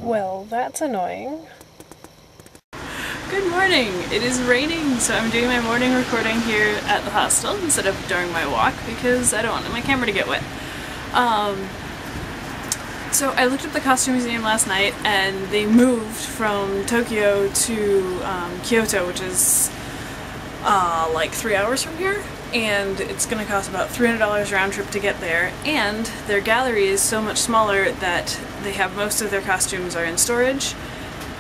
Well, that's annoying. Good morning! It is raining, so I'm doing my morning recording here at the hostel instead of during my walk because I don't want my camera to get wet. So I looked at the costume museum last night and they moved from Tokyo to Kyoto, which is like 3 hours from here, and it's going to cost about $300 round trip to get there, and their gallery is so much smaller that they have most of their costumes are in storage,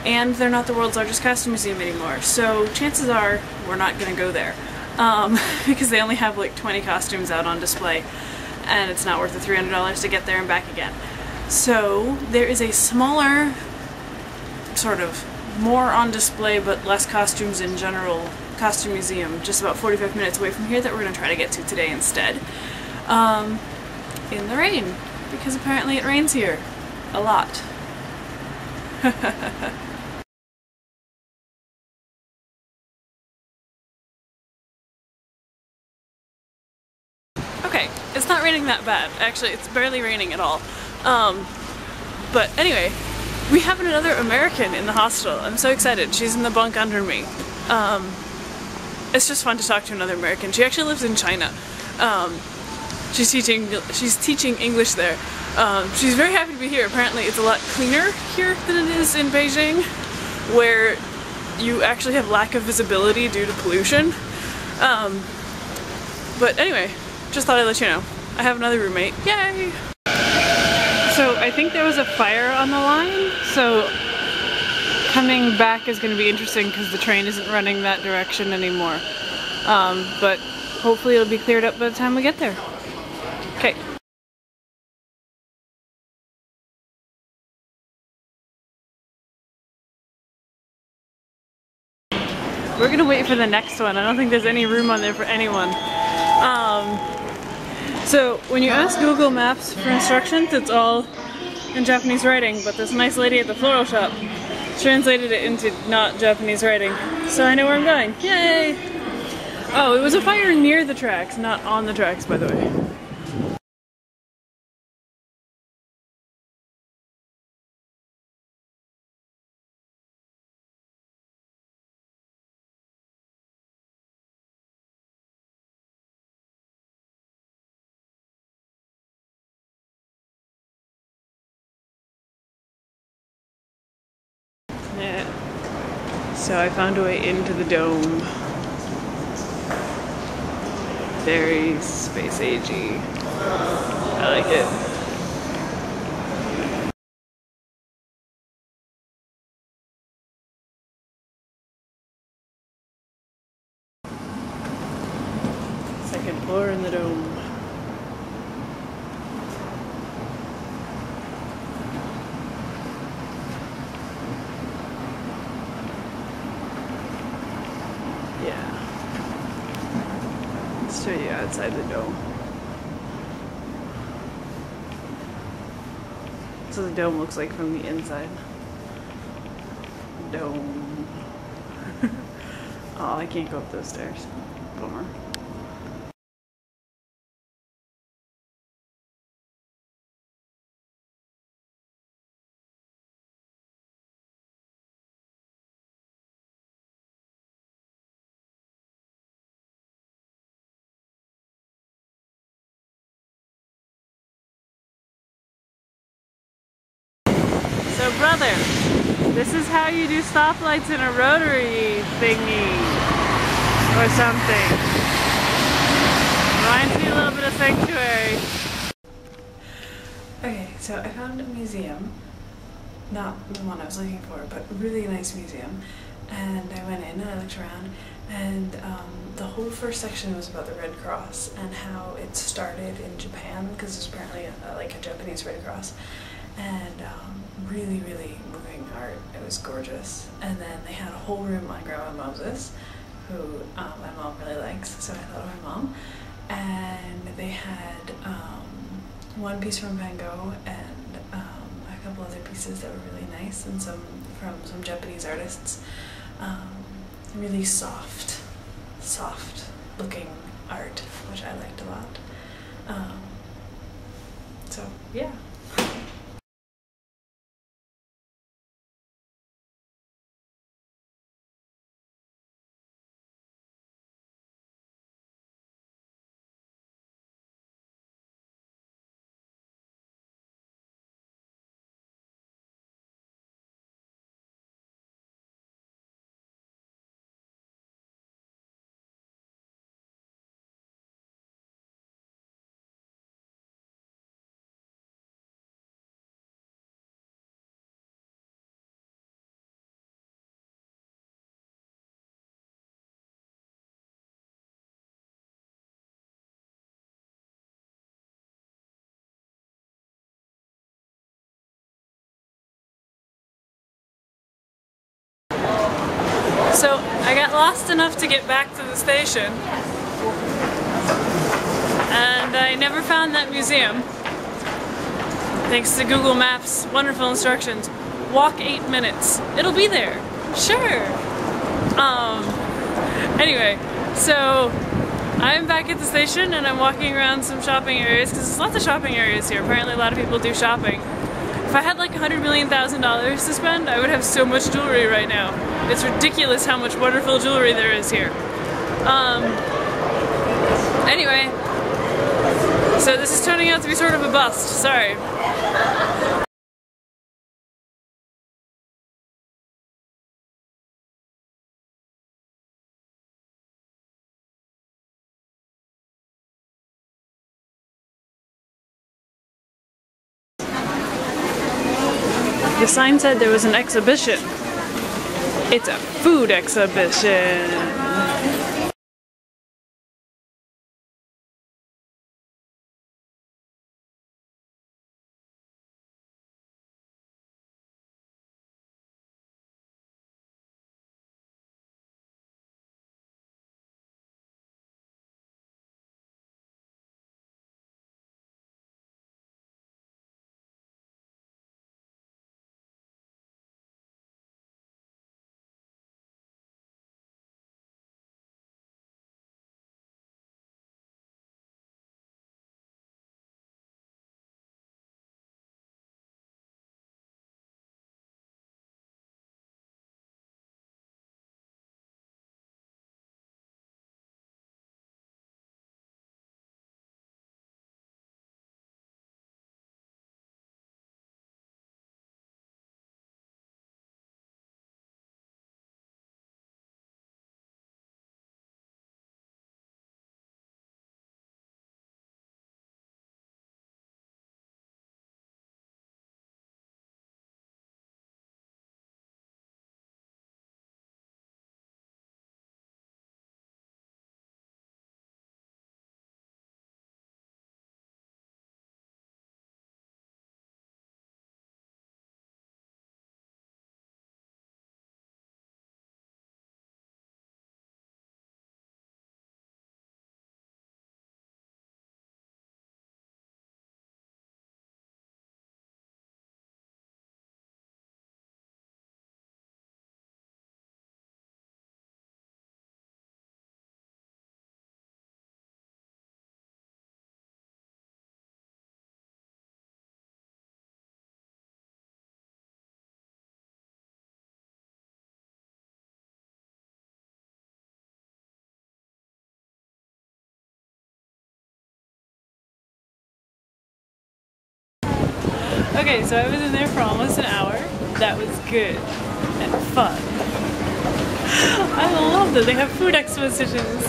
and they're not the world's largest costume museum anymore, so chances are we're not going to go there because they only have like 20 costumes out on display and it's not worth the $300 to get there and back again. So there is a smaller, sort of more on display but less costumes in general costume museum just about 45 minutes away from here that we're going to try to get to today instead, in the rain, because apparently it rains here a lot. Okay, it's not raining that bad. Actually, it's barely raining at all. But anyway, we have another American in the hostel. I'm so excited. She's in the bunk under me. It's just fun to talk to another American. She actually lives in China. She's teaching English there. She's very happy to be here. Apparently it's a lot cleaner here than it is in Beijing, where you actually have lack of visibility due to pollution. But anyway, just thought I'd let you know. I have another roommate. Yay! So I think there was a fire on the line, so coming back is going to be interesting because the train isn't running that direction anymore. But hopefully it'll be cleared up by the time we get there. Okay. We're gonna wait for the next one. I don't think there's any room on there for anyone. So when you ask Google Maps for instructions, it's all in Japanese writing, but this nice lady at the floral shop translated it into not Japanese writing. So I know where I'm going. Yay! Oh, it was a fire near the tracks, not on the tracks, by the way. Yeah. So I found a way into the dome. Very space agey. I like it. Second floor in the dome. Yeah. Let's show you outside the dome. So the dome looks like from the inside. Dome. Oh, I can't go up those stairs. Bummer. So brother, this is how you do stoplights in a rotary thingy or something. Reminds me a little bit of Sanctuary. Okay, so I found a museum, not the one I was looking for, but a really nice museum, and I went in and I looked around, and the whole first section was about the Red Cross and how it started in Japan, because it's apparently like a Japanese Red Cross, and really, really moving art. It was gorgeous. And then they had a whole room on Grandma Moses, who my mom really likes, so I thought of my mom. And they had one piece from Van Gogh and a couple other pieces that were really nice, and some from some Japanese artists. Really soft looking art, which I liked a lot. So yeah. So I got lost enough to get back to the station, and I never found that museum. Thanks to Google Maps' wonderful instructions. Walk 8 minutes. It'll be there. Sure. Anyway, so I'm back at the station and I'm walking around some shopping areas because there's lots of shopping areas here. Apparently a lot of people do shopping. If I had like $100 million to spend, I would have so much jewelry right now. It's ridiculous how much wonderful jewelry there is here. Anyway, so this is turning out to be sort of a bust. Sorry. The sign said there was an exhibition. It's a food exhibition. Okay, so I was in there for almost an hour. That was good and fun. I love that they have food expositions.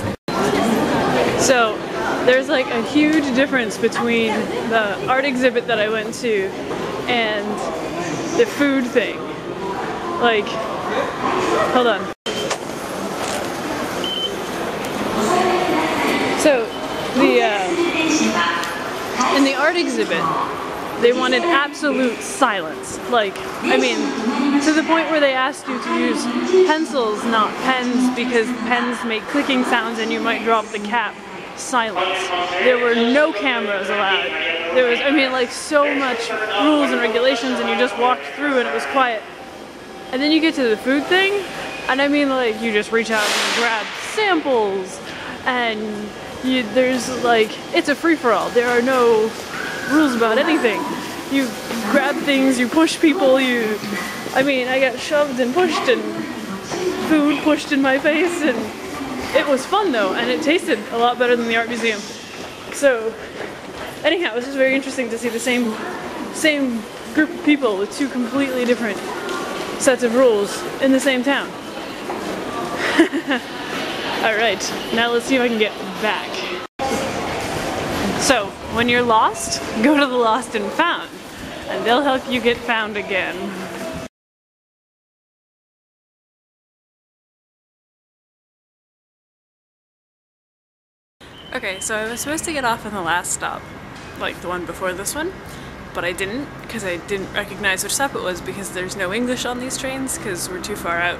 So there's like a huge difference between the art exhibit that I went to and the food thing. Like, hold on. So in the art exhibit, they wanted absolute silence. Like, I mean, to the point where they asked you to use pencils, not pens, because pens make clicking sounds and you might drop the cap. Silence. There were no cameras allowed. There was, I mean, like, so much rules and regulations, and you just walked through and it was quiet. And then you get to the food thing, and I mean, like, you just reach out and grab samples, and there's like, it's a free-for-all. There are no rules about anything. You grab things, you push people, I mean, I got shoved and pushed and food pushed in my face, and it was fun though, and it tasted a lot better than the art museum. So anyhow, it was just very interesting to see the same group of people with two completely different sets of rules in the same town. Alright, now let's see if I can get back. So, when you're lost, go to the Lost and Found, and they'll help you get found again. Okay, so I was supposed to get off on the last stop, like the one before this one, but I didn't, because I didn't recognize which stop it was, because there's no English on these trains, because we're too far out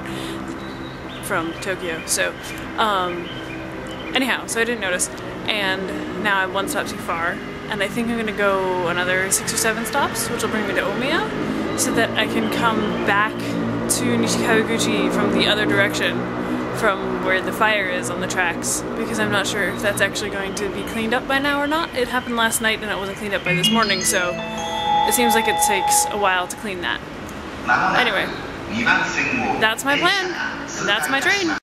from Tokyo. So, anyhow, so I didn't notice, and now I'm one stop too far, and I think I'm gonna go another 6 or 7 stops, which will bring me to Omiya, so that I can come back to Nishikawaguchi from the other direction, from where the fire is on the tracks, because I'm not sure if that's actually going to be cleaned up by now or not. It happened last night and it wasn't cleaned up by this morning, so it seems like it takes a while to clean that. Anyway, that's my plan, and that's my train.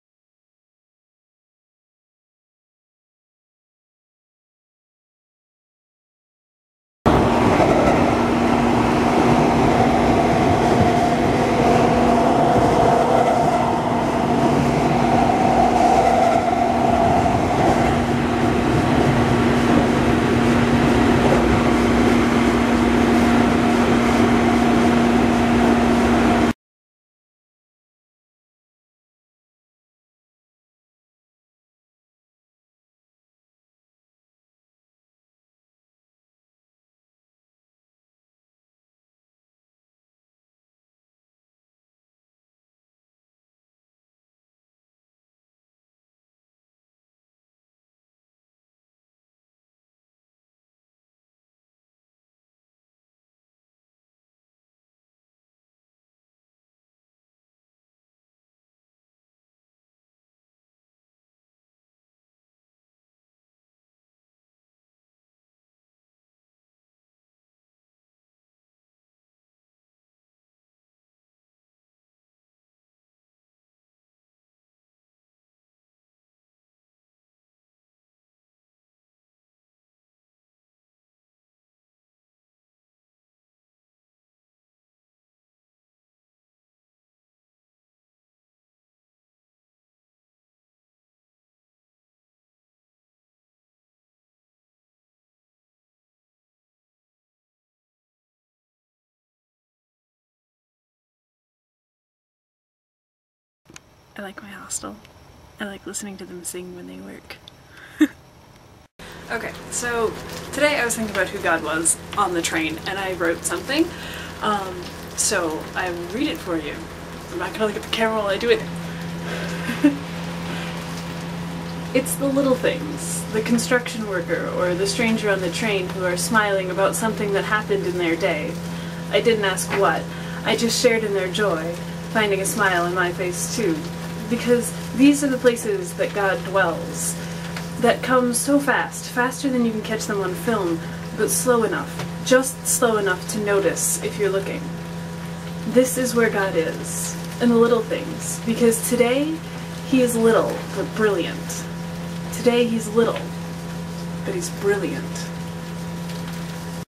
I like my hostel. I like listening to them sing when they work. Okay, so today I was thinking about who God was on the train, and I wrote something. So I will read it for you. I'm not gonna look at the camera while I do it. It's the little things, the construction worker or the stranger on the train who are smiling about something that happened in their day. I didn't ask what, I just shared in their joy, finding a smile in my face too. Because these are the places that God dwells, that come so fast, faster than you can catch them on film, but slow enough, just slow enough to notice if you're looking. This is where God is, in the little things, because today he is little, but brilliant. Today he's little, but he's brilliant.